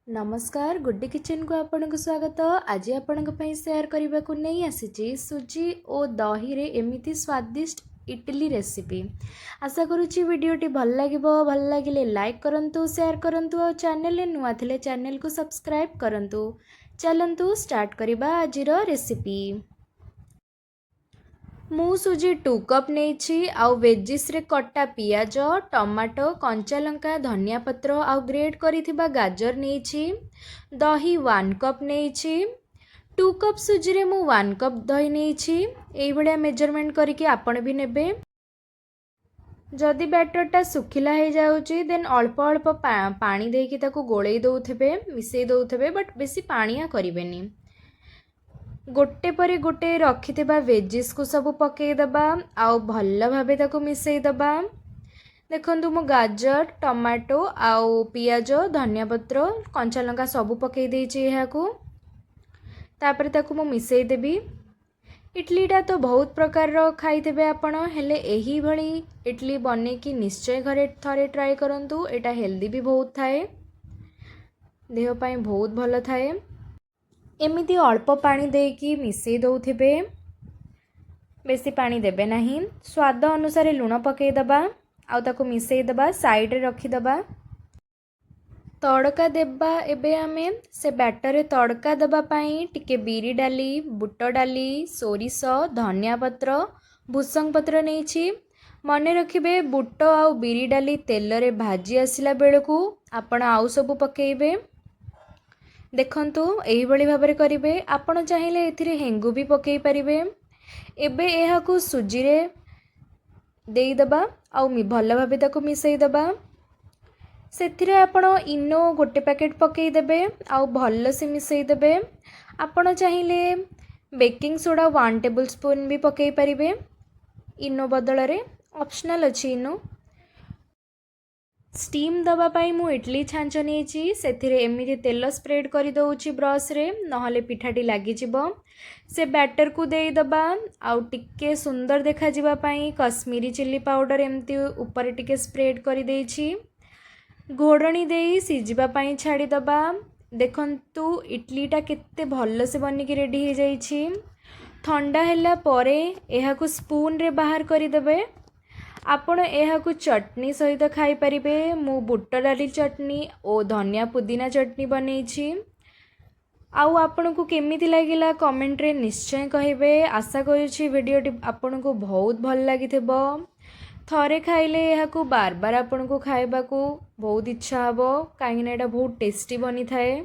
नमस्कार गुड्डी किचन को आपन को स्वागत। आज आपण शेयर करने को नहीं आसी सुजी और दही रे एमिति स्वादिष्ट इडली रेसिपी। आशा करुच्ची वीडियोटी भल लगे लाइक करंतु शेयर करंतु और चैनल नुआ थिले चैनल को सब्सक्राइब करंतु। चलंतु स्टार्ट करिबा आजिर रेसिपी। मु सुजी 2 कप नहीं आउ वेजिस रे कटा पियाज टमाटो कंचा लंका धनिया पत्र आउ ग्रेट करिथिबा गाजर नहीं। दही 1 कप नहीं। 2 कप सुजी रे मु 1 कप दही नहीं। एई भलिया मेजरमेंट करके आपण भी नेबे। जदि बैटरटा सुखिला हो जाउची देन अल्प अल्प पानी देकी ताको गोळेई दउथबे मिसई दउथबे बट बेसी पानिया करिवेनी। गोटे पर गोटे रखिथिबा वेजिस को सब पकई दबा आउ भल भाबे ताको मिसई दबा। देखंतु मु गाजर टमाटो आउ पियाज धनिया पत्र कंचा लंका सब पकई देइछि एहाकू। तापर ताको मु मिसई देबी। इडलीटा तो बहुत प्रकार रो खाइथिबे आपण हेले एही भली इडली बने कि निश्चय घरे थरे ट्राई करंतु। एटा हेल्दी भी बहुत थाए देह पई बहुत भल थाए। एमिति अल्प पानी देकी मिसई दउथिबे बेसी पानी देबे नहीं। स्वाद अनुसार लुण पकई दबा आउ ताको मिसई दबा साइड रे रखी दबा। तड़का देबा एबे आमे से बैटर रे तड़का दबा पाई टिके बिरी डाली बुट डाली सोरिष धनिया पत्र भुसंग पत्र नहीं। मने रखिबे बुट आउ बिरी डाली तेल रे भाजी आसिला बेलकू आपण आउ सब पकेइबे। देखंतु एही बळी भाबरे करिवे। आपण चाहिले एथिरे हेंगु भी पकेई परिबे। एबे एहाकू सुजी रे देई दबा आउ भल भाबे ताको मिसई दबा। सेथिरे आपण इनो गोटे पैकेट पकेई देबे आउ भल से मिसई देबे। आपण चाहिले बेकिंग सोडा 1 टेबल स्पून भी पकेई परिबे इनो बदल रे ऑप्शनल अछि इनो। स्टीम दबा पाई मु इडली छांच नहीं सेथिरे एमिति तेल स्प्रेड कर दउची ब्रश रे नहले पिठाटी लागी जिवो। से बैटर को देई दबा आउ टिके सुंदर देखा जिबा पाई कश्मीरी चिल्ली पाउडर एमती ऊपर टिके स्प्रेड कर देइछि। घोड़णी देई सिजिबा पाई छाड़ी दबा। देखंतु इडलीटा केते भल से बनिकी रेडी हो जाइछि। ठंडा हैला परे एहाकू स्पून रे बाहर करि देबे। आपण एहाकू चटनी सहित खाई परिबे। मु बुट डाली चटनी और धनिया पुदीना चटनी बनैछि। आउ आपन को केमिति लागिला कमेंट रे निश्चय कहिबे। आशा करूछि वीडियोटी आपन को बहुत भल लागिथिबो। थरे खाइले एहाकू बार बार आपन को खाइबा को बहुत इच्छा हबो काहेकि एटा बहुत टेस्टी बनी थाए।